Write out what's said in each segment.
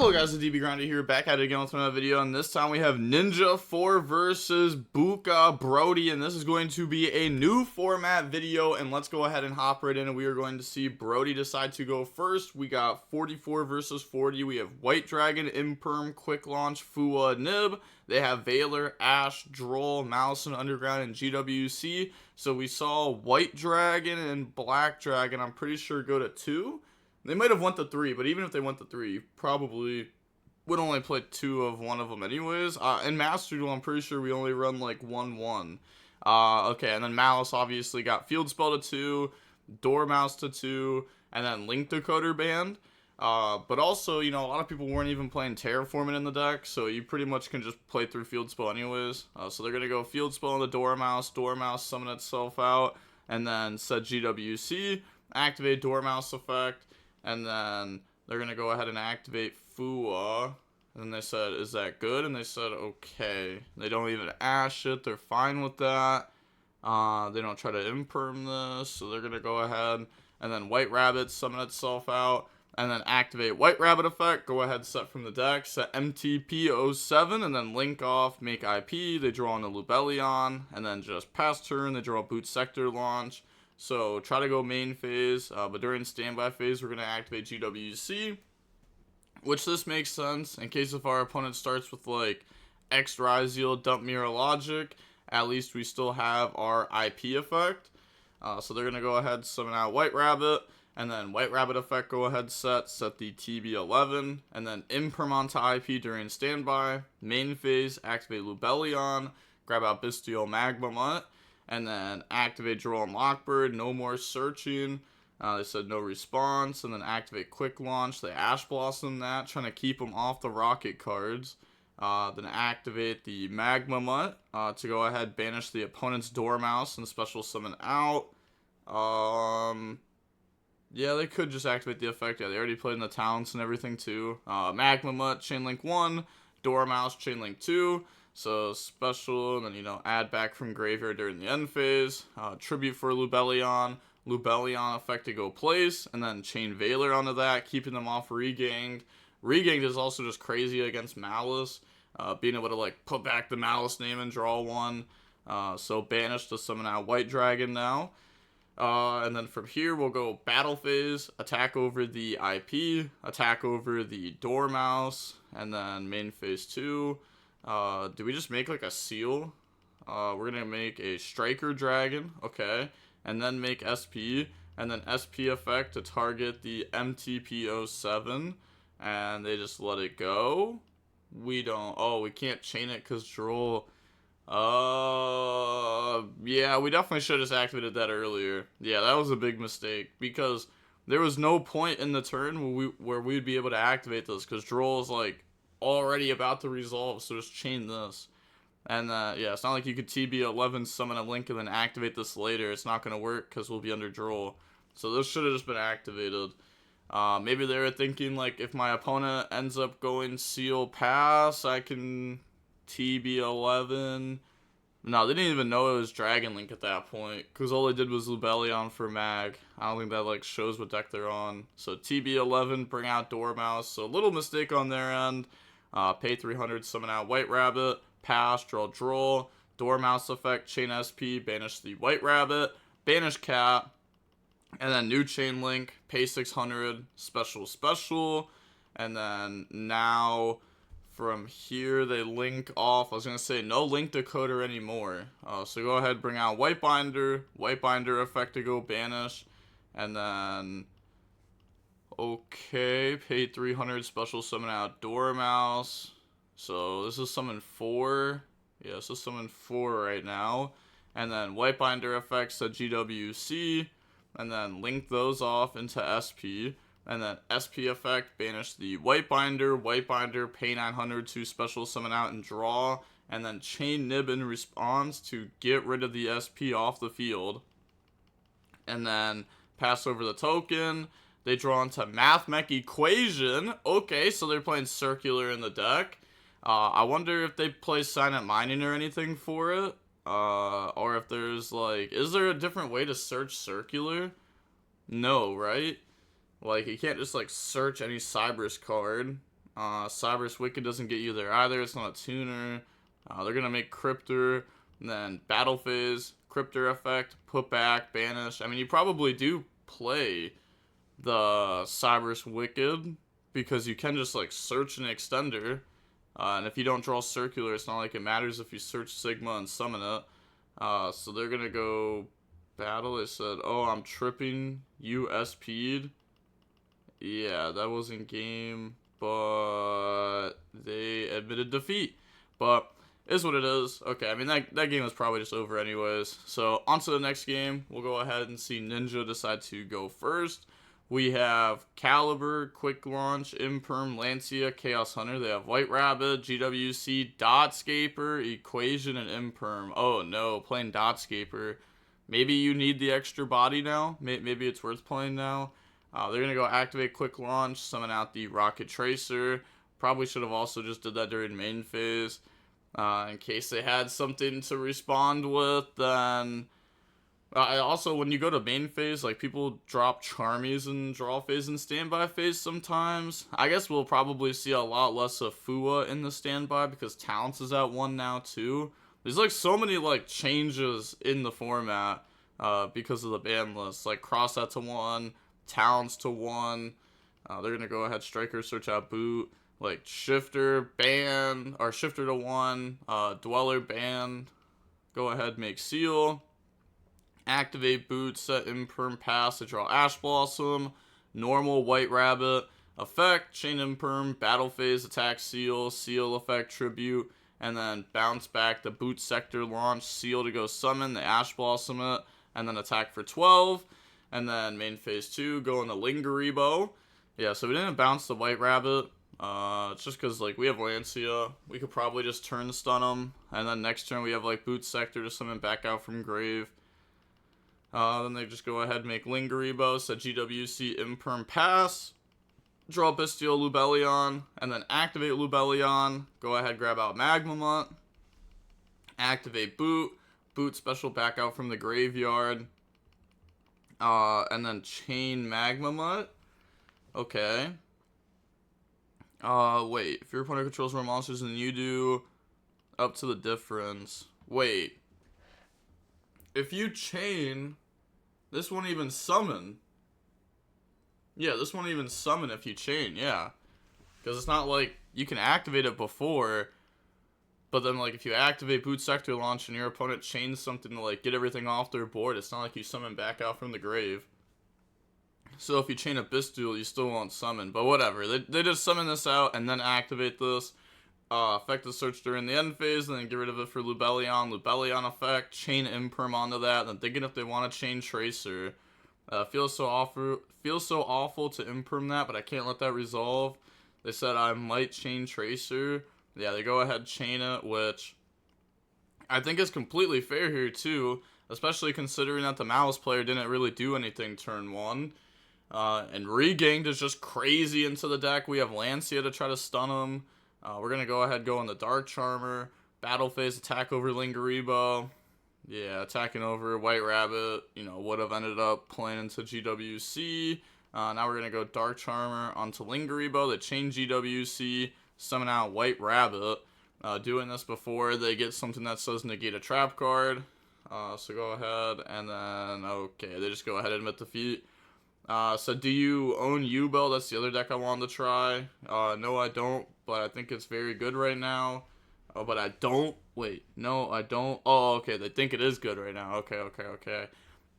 Hello guys, it's DB Grinder here, back at it again with another video, and this time we have Ninja 4 versus Buka Brody, and this is going to be a new format video, and let's go ahead and hop right in, and we are going to see Brody decide to go first. We got 44 versus 40, we have White Dragon, Imperm, Quick Launch, Fua, Nib, they have Valor, Ash, Droll, Maliss, and Underground, and GWC, so we saw White Dragon and Black Dragon, I'm pretty sure go to 2. They might have went to 3, but even if they went to 3, you probably would only play 2 of one of them anyways. In Master Duel, I'm pretty sure we only run like 1-1. Okay, and then Maliss obviously got Field Spell to 2, Dormouse to 2, and then Link Decoder banned. But also, you know, a lot of people weren't even playing Terraforming in the deck, so you pretty much can just play through Field Spell anyways. So they're going to go Field Spell on the Dormouse summon itself out, and then set GWC, activate Dormouse effect. And then they're going to go ahead and activate Fua. And they said, is that good? And they said, okay. They don't even ash it. They're fine with that. They don't try to imperm this. So they're going to go ahead. And then White Rabbit summon itself out. And then activate White Rabbit effect. Go ahead, set from the deck. Set MTP07. And then link off, make IP. They draw on a Lubellion. And then just pass turn, they draw Boot Sector launch. So try to go main phase, but during standby phase, we're going to activate GWC, which this makes sense in case if our opponent starts with like X Ryzeal, Dump Mirror Logic, at least we still have our IP effect. So they're going to go ahead, summon out White Rabbit, and then White Rabbit effect, go ahead, set the TB11, and then Imperm onto IP during standby, main phase, activate Lubellion, grab out Bestial Magma Mutt, and then activate Droll and Lockbird, no more searching. They said no response. And then activate Quick Launch. They Ash Blossom that, trying to keep them off the Rocket cards. Then activate the Magma Mutt to go ahead, banish the opponent's Dormouse and special summon out. Yeah, they could just activate the effect. Yeah, they already played in the talents and everything too. Magma Mutt, Chainlink 1, Dormouse, Chainlink 2. So special, and then, you know, add back from graveyard during the end phase. Tribute for Lubellion effect to go place, and then chain Valor onto that, keeping them off Reganged. Reganged is also just crazy against Maliss, being able to like put back the Maliss name and draw one. So banish to summon out White Dragon now. And then from here we'll go battle phase, attack over the IP, attack over the Dormouse, and then main phase 2. Do we just make like a seal? We're gonna make a Striker Dragon, okay, and then make SP, and then SP effect to target the MTP07, and they just let it go. We don't, oh, we can't chain it because Droll, yeah, we definitely should have just activated that earlier. Yeah, that was a big mistake, because there was no point in the turn where we'd be able to activate this, because Droll is like already about to resolve, so just chain this. And yeah, it's not like you could TB11 summon a Link and then activate this later. It's not going to work because we'll be under Droll. So this should have just been activated. Maybe they were thinking like if my opponent ends up going Seal Pass, I can TB11. No, they didn't even know it was Dragon Link at that point, because all they did was Lubellion for Mag. I don't think that like shows what deck they're on. So TB11, bring out Dormouse. So a little mistake on their end. Pay 300, summon out White Rabbit, pass, draw Droll, Dormouse effect, chain SP, banish the White Rabbit, banish Cat, and then new chain link, pay 600, special, and then now from here they link off. I was gonna say no Link Decoder anymore. So go ahead, bring out White Binder effect to go banish, and then okay, pay 300, special summon out Dormouse. So this is summon 4. Yeah, this is summon 4 right now. And then White Binder effects at GWC. And then link those off into SP. And then SP effect, banish the White Binder, pay 900 to special summon out and draw. And then chain Nib in response to get rid of the SP off the field. And then pass over the token. They draw into Mathmech Equation. Okay, so they're playing Circular in the deck. I wonder if they play Silent Mining or anything for it. Or if there's like, is there a different way to search Circular? No, right? Like, you can't just like search any Cyber's card. Cyber's Wicked doesn't get you there either. It's not a tuner. They're going to make Cryptor, and then Battle Phase, Cryptor Effect, Put Back, Banish. I mean, you probably do play the Cyber's Wicked because you can just, like, search an extender. And if you don't draw Circular, it's not like it matters if you search Sigma and summon it. So they're going to go Battle. They said, oh, I'm tripping. You SP'd. Yeah, that was in game, but they admitted defeat. But is what it is. Okay, I mean, that game was probably just over anyways. So, on to the next game. We'll go ahead and see Ninja decide to go first. We have Caliber, Quick Launch, Imperm, Lancia, Chaos Hunter. They have White Rabbit, GWC, Dotscaper, Equation, and Imperm. Oh no, playing Dotscaper. Maybe you need the extra body now. Maybe it's worth playing now. They're going to go activate Quick Launch, summon out the Rocket Tracer. Probably should have also just did that during main phase. In case they had something to respond with, then... also, when you go to main phase, like, people drop Charmies in draw phase and standby phase sometimes. I guess we'll probably see a lot less of Fua in the standby because Talents is at 1 now, too. There's, like, so many, like, changes in the format because of the ban list. Like, Cross that to 1, Talents to 1. They're going to go ahead, Striker, search out Boot. Like, Shifter, ban, or Shifter to 1. Dweller, ban. Go ahead, make Seal. Activate Boot, set Imperm, pass to draw Ash Blossom. Normal, White Rabbit. Effect, Chain Imperm, Battle Phase, attack Seal. Seal effect, Tribute. And then bounce back the Boot Sector launch, Seal to go summon, the Ash Blossom it, and then attack for 12. And then main phase 2, go into Lingeribo. Yeah, so we didn't bounce the White Rabbit. It's just because, like, we have Lancia. We could probably just turn stun them. And then next turn we have, like, Boot Sector to summon back out from grave. Then they just go ahead and make Lingeribo, set GWC Imperm pass. Draw Bestial Lubellion, and then activate Lubellion. Go ahead, grab out Magmamut. Activate Boot. Boot special back out from the graveyard. And then chain Magmamut. Okay. Wait. If your opponent controls more monsters than you do, up to the difference. Wait. If you chain, this won't even summon. Yeah, this won't even summon if you chain, yeah. Because it's not like you can activate it before, but then, like, if you activate Boot Sector Launch and your opponent chains something to, like, get everything off their board, it's not like you summon back out from the grave. So if you chain a Bestial, you still won't summon, but whatever. They just summon this out and then activate this. Effective search during the end phase, and then get rid of it for Lubellion. Lubellion effect, chain Imperm onto that, and then thinking if they want to chain Tracer. Feels so awful to Imperm that, but I can't let that resolve. They said I might chain Tracer. Yeah, they go ahead chain it, which I think is completely fair here too, especially considering that the Maliss player didn't really do anything turn 1. And Reganged is just crazy into the deck. We have Lancia to try to stun him. We're going to go ahead go on the Dark Charmer. Battle phase attack over Lingeribo. Yeah, attacking over White Rabbit, you know, would have ended up playing into GWC. Now we're going to go Dark Charmer onto Lingeribo. They chain GWC, summon out White Rabbit. Doing this before they get something that says negate a trap card. So go ahead, and then, okay, they just go ahead and admit defeat. So do you own U-Bell? That's the other deck I wanted to try. No, I don't, but I think it's very good right now. Oh, but I don't. Wait, no, I don't. Oh, okay, they think it is good right now. Okay.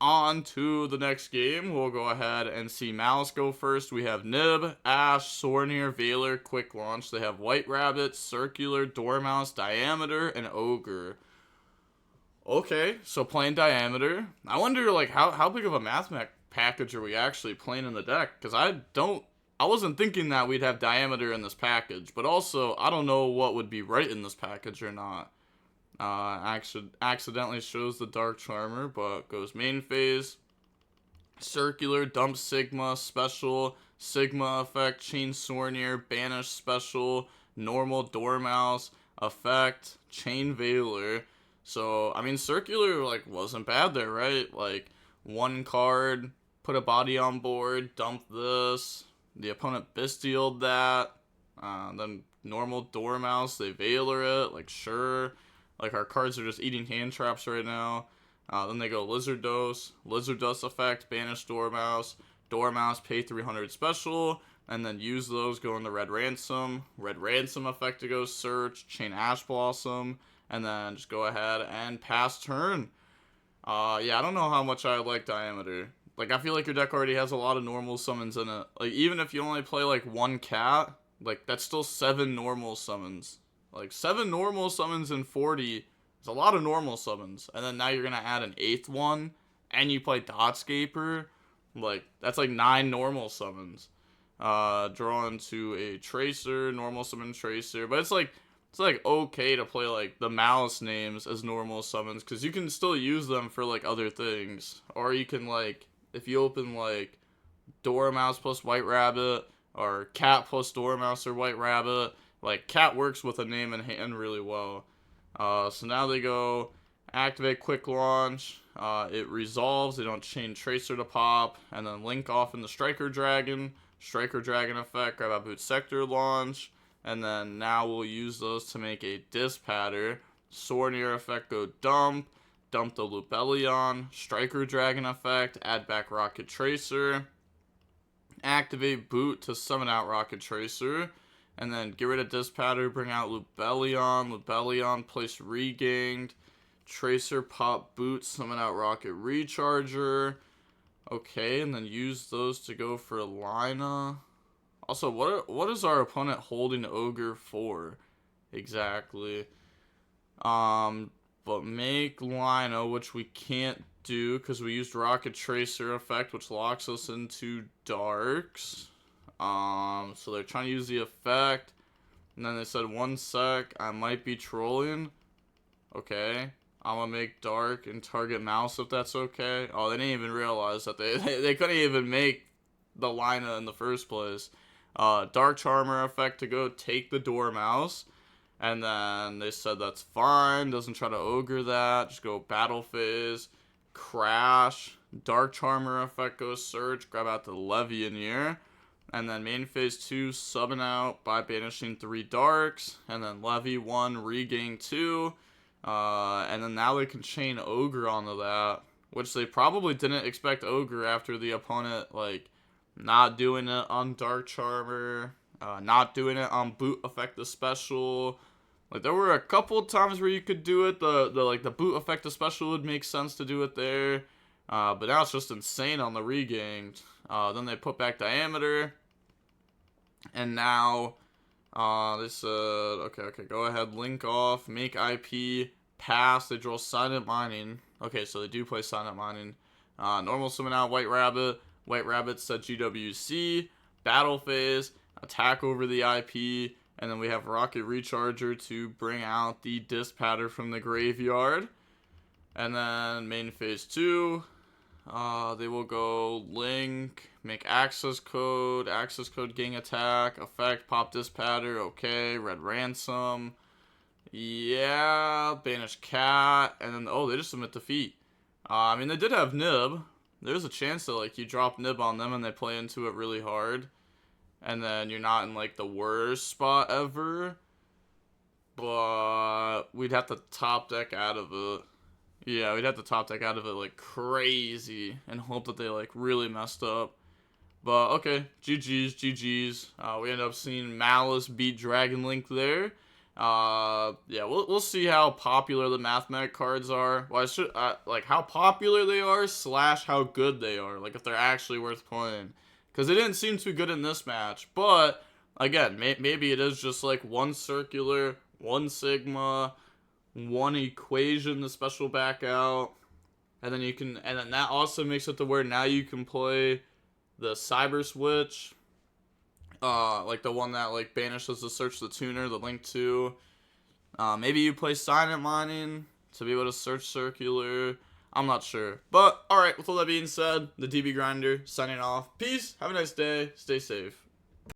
On to the next game. We'll go ahead and see Maliss go first. We have Nib, Ash, Sornier, Veiler, Quick Launch. They have White Rabbit, Circular, Dormouse, Diameter, and Ogre. Okay, so playing Diameter. I wonder, like, how big of a Mathmech package are we actually playing in the deck? Because I wasn't thinking that we'd have Diameter in this package, but also, I don't know what would be right in this package or not. Accidentally shows the Dark Charmer, but goes main phase. Circular, dump Sigma, special, Sigma effect, chain Sornier, banish special, normal Dormouse, effect, chain Veiler. So, I mean, Circular, like, wasn't bad there, right? Like, one card, put a body on board, dump this. The opponent bestialed that. Then normal Dormouse, they Veiler it, like sure. Like our cards are just eating hand traps right now. Then they go Lizard Dose effect, banish Dormouse, pay 300 special, and then use those, go into Red Ransom effect to go search, chain Ash Blossom, and then just go ahead and pass turn. Yeah, I don't know how much I like Diameter. Like, I feel like your deck already has a lot of normal summons in it. Like, even if you only play, like, one cat, like, that's still 7 normal summons. Like, 7 normal summons in 40 is a lot of normal summons. And then now you're gonna add an 8th one, and you play Dotscaper. Like, that's like 9 normal summons. Draw into a Tracer, normal summon Tracer. But it's like okay to play like the Maliss names as normal summons, because you can still use them for like other things. Or you can, like, if you open like Dormouse plus White Rabbit, or Cat plus Dormouse or White Rabbit, like Cat works with a name in hand really well. So now they go activate quick launch, it resolves, they don't chain Tracer to pop, and then link off in the Striker Dragon effect, grab out Boot Sector launch, and then now we'll use those to make a Dispatter. Sornier effect, go dump the Lupellion, Striker Dragon effect, add back Rocket Tracer, activate Boot to summon out Rocket Tracer, and then get rid of Dispatter, bring out Lupellion, place Regained, Tracer, pop Boot, summon out Rocket Recharger. Okay, and then use those to go for Lina. Also, what is our opponent holding Ogre for exactly? But make Lina, which we can't do because we used Rocket Tracer effect, which locks us into Darks. So they're trying to use the effect, and then they said 1 sec, I might be trolling. Okay, I'm gonna make Dark and target Mouse if that's okay. Oh, they didn't even realize that they couldn't even make the Lina in the first place. Dark Charmer effect to go take the Dormouse, and then they said that's fine, doesn't try to Ogre that, just go Battle Phase, Crash, Dark Charmer effect goes search, grab out the Levianeer, and then main phase 2, summon out by banishing 3 Darks, and then Levy 1, regain 2, and then now they can chain Ogre onto that, which they probably didn't expect Ogre after the opponent, like, not doing it on Dark Charmer, not doing it on Boot effect the special. Like, there were a couple times where you could do it, the Boot effect the special would make sense to do it there, but now it's just insane on the regain. Then they put back Diameter, and now they said, okay, go ahead, link off, make IP, pass, they draw Silent Mining. Okay, so they do play Silent Mining. Normal summon out White Rabbit said GWC, Battle Phase, attack over the IP, and then we have Rocket Recharger to bring out the Dispatter from the graveyard. And then main phase 2, they will go link, make access code gang attack, effect, pop Dispatter, okay, Red Ransom, yeah, banish Cat, and then, oh, they just submit defeat. I mean, they did have Nib. There's a chance that, like, you drop Nib on them and they play into it really hard, and then you're not in, like, the worst spot ever, but we'd have to top deck out of it. Yeah, we'd have to top deck out of it like crazy and hope that they, like, really messed up. But, okay, GG's. We end up seeing Maliss beat Dragon Link there. Yeah, we'll see how popular the Mathmech cards are. Well, like, how popular they are / how good they are. Like, if they're actually worth playing. Because they didn't seem too good in this match. But, again, maybe it is just, like, 1 Circular, 1 Sigma, 1 Equation, the special back out. And then that also makes it to where now you can play the Cyber Switch. Like the one that, like, banishes the Search the Tuner, the Link 2. Maybe you play Silent Mining to be able to search Circular. I'm not sure. But, alright, with all that being said, the DB Grinder signing off. Peace, have a nice day, stay safe.